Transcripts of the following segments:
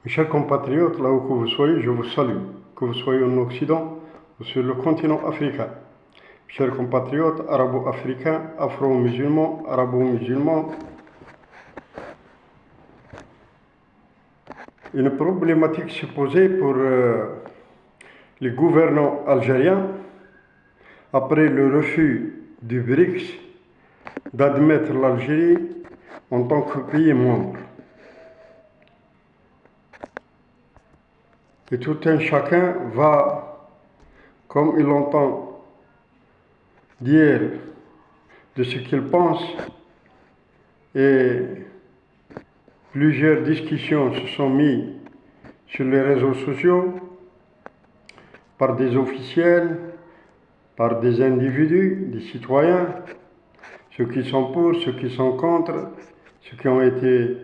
Mes chers compatriotes, là où que vous soyez, je vous salue. Que vous soyez en Occident ou sur le continent africain. Mes chers compatriotes arabo-africains, afro-musulmans, arabo-musulmans, une problématique s'est posée pour les gouvernants algériens après le refus du BRICS d'admettre l'Algérie en tant que pays membre. Et tout un chacun va, comme il entend, dire de ce qu'il pense, et plusieurs discussions se sont mises sur les réseaux sociaux par des officiels, par des individus, des citoyens, ceux qui sont pour, ceux qui sont contre, ceux qui ont été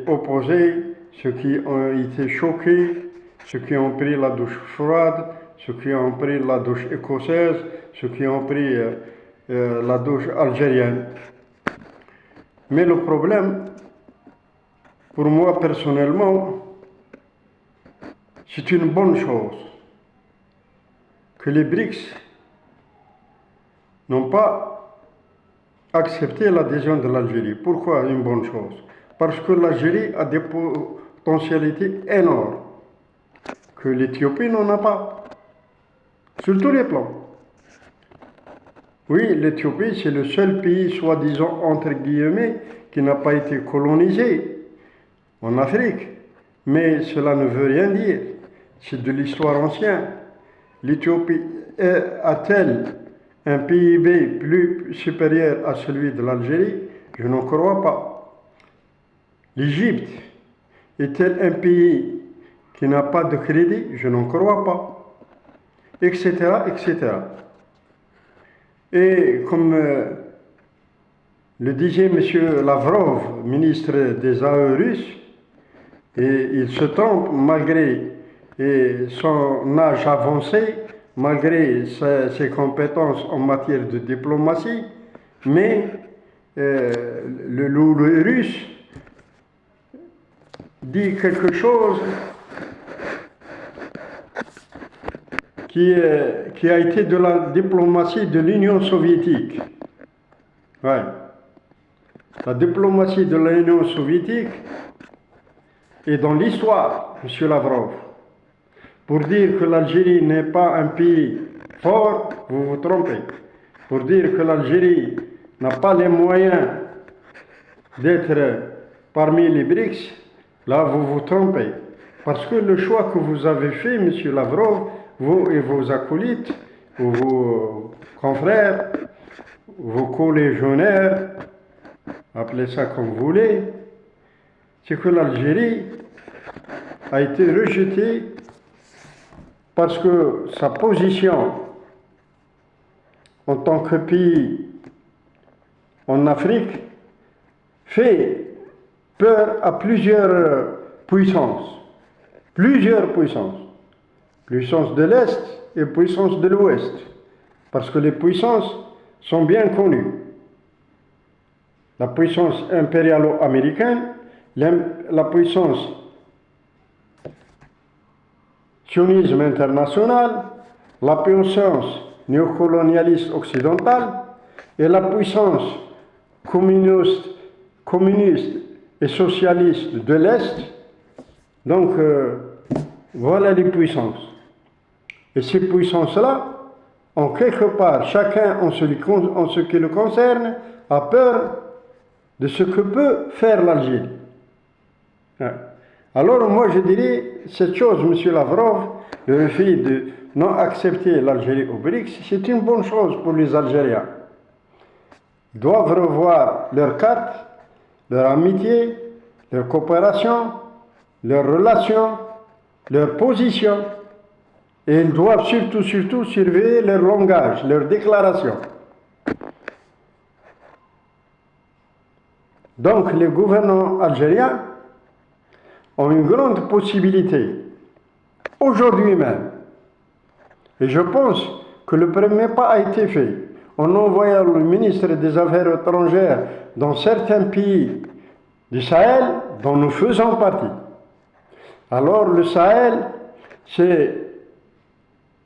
opposés, ceux qui ont été choqués, ceux qui ont pris la douche froide, ceux qui ont pris la douche écossaise, ceux qui ont pris la douche algérienne. Mais le problème, pour moi personnellement, c'est une bonne chose que les BRICS n'ont pas accepté l'adhésion de l'Algérie. Pourquoi une bonne chose? Parce que l'Algérie a des potentialités énormes que l'Éthiopie n'en a pas, sur tous les plans. Oui, l'Éthiopie, c'est le seul pays, soi-disant, entre guillemets, qui n'a pas été colonisé en Afrique. Mais cela ne veut rien dire. C'est de l'histoire ancienne. L'Éthiopie a-t-elle un PIB plus supérieur à celui de l'Algérie? Je n'en crois pas. L'Égypte est-elle un pays qui n'a pas de crédit? Je n'en crois pas. Etc., etc. Et comme le disait M. Lavrov, ministre des AE russes, et il se trompe malgré son âge avancé, malgré ses compétences en matière de diplomatie, mais le loup russe dit quelque chose qui a été de la diplomatie de l'Union soviétique. Ouais. La diplomatie de l'Union soviétique est dans l'histoire, M. Lavrov. Pour dire que l'Algérie n'est pas un pays fort, vous vous trompez. Pour dire que l'Algérie n'a pas les moyens d'être parmi les BRICS, là vous vous trompez. Parce que le choix que vous avez fait, M. Lavrov, vous et vos acolytes, ou vos confrères, vos co-légionnaires, appelez ça comme vous voulez, c'est que l'Algérie a été rejetée parce que sa position en tant que pays en Afrique fait peur à plusieurs puissances. Puissance de l'Est et puissance de l'Ouest, parce que les puissances sont bien connues. La puissance impérialo-américaine, la puissance sionisme international, la puissance néocolonialiste occidentale et la puissance communiste et socialiste de l'Est. Donc, voilà les puissances. Et ces puissances-là, en quelque part, chacun en ce qui le concerne, a peur de ce que peut faire l'Algérie. Alors moi je dirais, cette chose, M. Lavrov, le refus de non accepter l'Algérie au BRICS, c'est une bonne chose pour les Algériens. Ils doivent revoir leurs cartes, leur amitié, leur coopération, leurs relations, leur position. Et ils doivent surtout surveiller leur langage, leur déclaration. Donc les gouvernants algériens ont une grande possibilité, aujourd'hui même. Et je pense que le premier pas a été fait en envoyant le ministre des Affaires étrangères dans certains pays du Sahel dont nous faisons partie. Alors le Sahel, c'est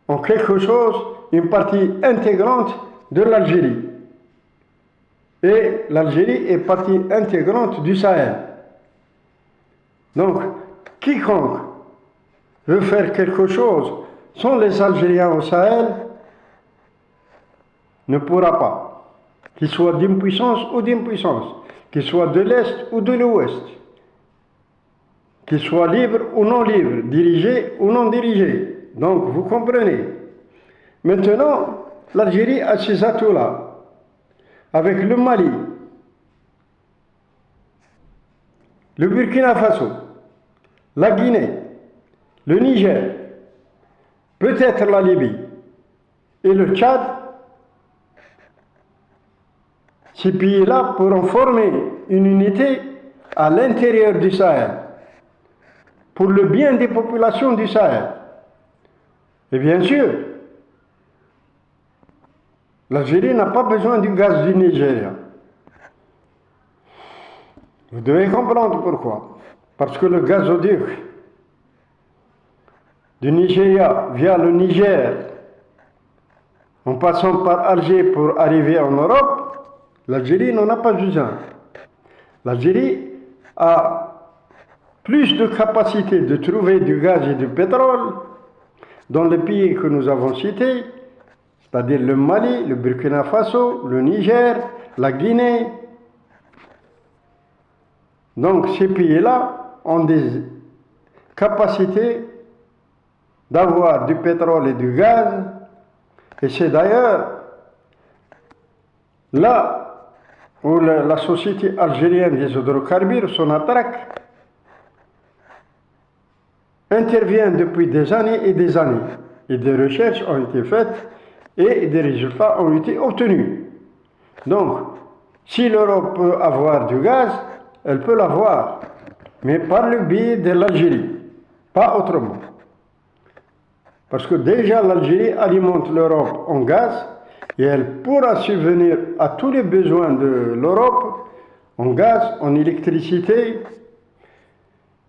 en quelque chose une partie intégrante de l'Algérie. Et l'Algérie est partie intégrante du Sahel. Donc, quiconque veut faire quelque chose sans les Algériens au Sahel ne pourra pas. Qu'il soit d'une puissance ou d'une puissance, qu'il soit de l'Est ou de l'Ouest, qu'il soit libre ou non libre, dirigé ou non dirigé. Donc, vous comprenez. Maintenant, l'Algérie a ces atouts-là. Avec le Mali, le Burkina Faso, la Guinée, le Niger, peut-être la Libye et le Tchad, ces pays-là pourront former une unité à l'intérieur du Sahel pour le bien des populations du Sahel. Et bien sûr, l'Algérie n'a pas besoin du gaz du Nigeria. Vous devez comprendre pourquoi. Parce que le gazoduc du Nigeria via le Niger, en passant par Alger pour arriver en Europe, l'Algérie n'en a pas besoin. L'Algérie a plus de capacité de trouver du gaz et du pétrole dans les pays que nous avons cités, c'est-à-dire le Mali, le Burkina Faso, le Niger, la Guinée. Donc ces pays-là ont des capacités d'avoir du pétrole et du gaz, et c'est d'ailleurs là où la société algérienne des hydrocarbures, Sonatrach, intervient depuis des années et des années. Et des recherches ont été faites et des résultats ont été obtenus. Donc, si l'Europe peut avoir du gaz, elle peut l'avoir, mais par le biais de l'Algérie, pas autrement. Parce que déjà l'Algérie alimente l'Europe en gaz et elle pourra subvenir à tous les besoins de l'Europe en gaz, en électricité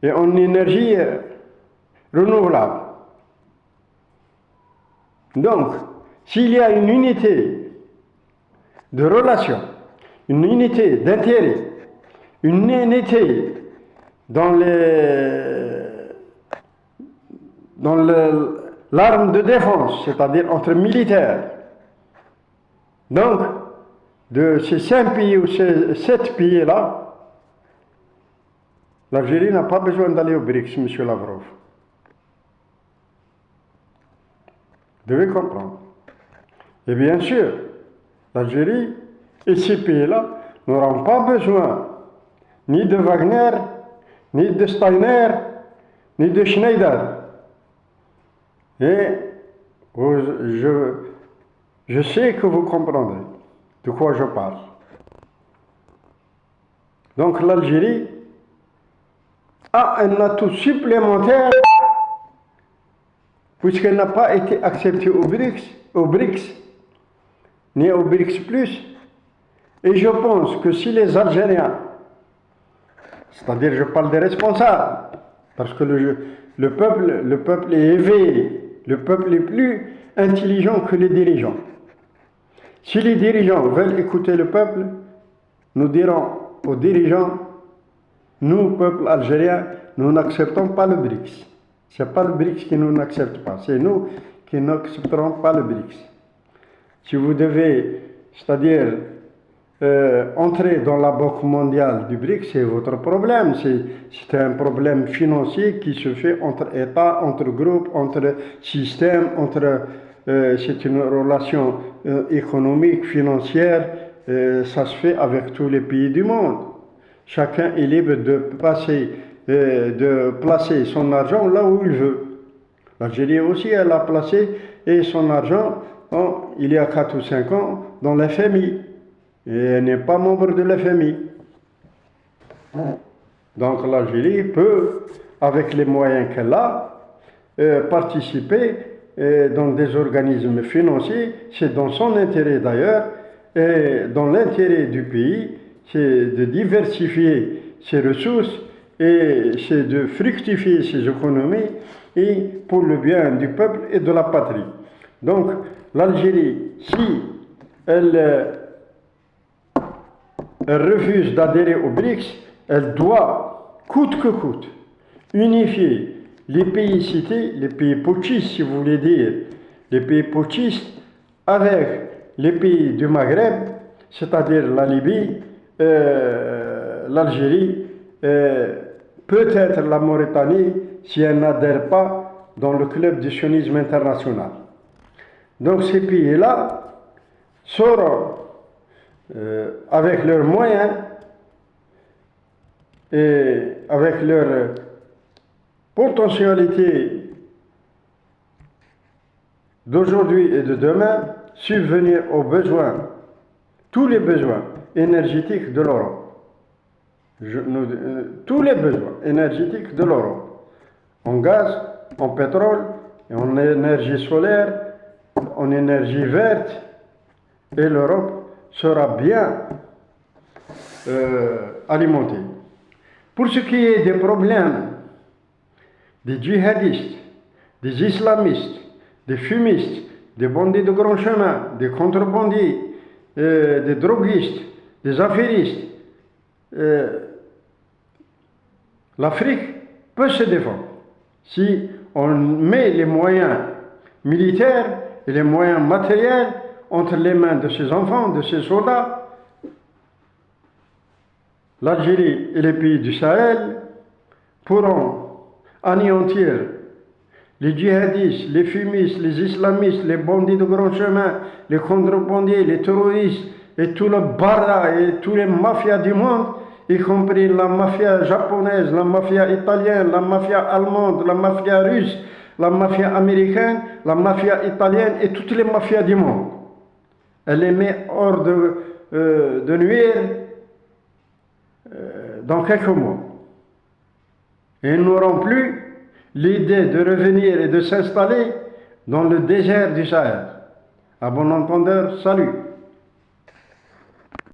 et en énergie renouvelable. Donc, s'il y a une unité de relation, une unité d'intérêt, une unité dans l'arme de défense, c'est-à-dire entre militaires, donc de ces 5 pays ou ces 7 pays-là, l'Algérie n'a pas besoin d'aller au BRICS, M. Lavrov. Vous devez comprendre. Et bien sûr, l'Algérie et ces pays-là n'auront pas besoin ni de Wagner, ni de Steiner, ni de Schneider. Et je sais que vous comprendrez de quoi je parle. Donc l'Algérie a un atout supplémentaire puisqu'elle n'a pas été acceptée au BRICS, ni au BRICS+. Et je pense que si les Algériens, c'est-à-dire je parle des responsables, parce que le peuple est éveillé, le peuple est plus intelligent que les dirigeants. Si les dirigeants veulent écouter le peuple, nous dirons aux dirigeants, nous, peuple algérien, nous n'acceptons pas le BRICS. Ce n'est pas le BRICS qui nous n'accepte pas, c'est nous qui n'accepterons pas le BRICS. Si vous devez, c'est-à-dire entrer dans la Banque mondiale du BRICS, c'est votre problème. C'est un problème financier qui se fait entre États, entre groupes, entre systèmes, c'est une relation économique, financière, ça se fait avec tous les pays du monde. Chacun est libre de placer son argent là où il veut. L'Algérie aussi, elle a placé son argent, il y a 4 ou 5 ans, dans l'FMI. Et elle n'est pas membre de l'FMI. Donc l'Algérie peut, avec les moyens qu'elle a, participer dans des organismes financiers. C'est dans son intérêt d'ailleurs, et dans l'intérêt du pays, c'est de diversifier ses ressources et c'est de fructifier ces économies et pour le bien du peuple et de la patrie. Donc l'Algérie, si elle refuse d'adhérer au BRICS, elle doit, coûte que coûte, unifier les pays cités, les pays putschistes si vous voulez dire, les pays putschistes avec les pays du Maghreb, c'est-à-dire la Libye, l'Algérie, peut-être la Mauritanie si elle n'adhère pas dans le club du sionisme international. Donc ces pays-là sauront, avec leurs moyens et avec leur potentialité d'aujourd'hui et de demain, subvenir aux besoins, tous les besoins énergétiques de l'Europe. Tous les besoins énergétiques de l'Europe, en gaz, en pétrole, et en énergie solaire, en énergie verte, et l'Europe sera bien alimentée. Pour ce qui est des problèmes des djihadistes, des islamistes, des fumistes, des bandits de grand chemin, des contrebandiers, des droguistes, des affairistes, l'Afrique peut se défendre si on met les moyens militaires et les moyens matériels entre les mains de ses enfants, de ses soldats. L'Algérie et les pays du Sahel pourront anéantir les djihadistes, les fumistes, les islamistes, les bandits de grand chemin, les contrebandiers, les terroristes et tout le barra et tous les mafias du monde, y compris la mafia japonaise, la mafia italienne, la mafia allemande, la mafia russe, la mafia américaine, la mafia italienne et toutes les mafias du monde. Elle les met hors de nuire dans quelques mois. Et ils n'auront plus l'idée de revenir et de s'installer dans le désert du Sahel. À bon entendeur, salut.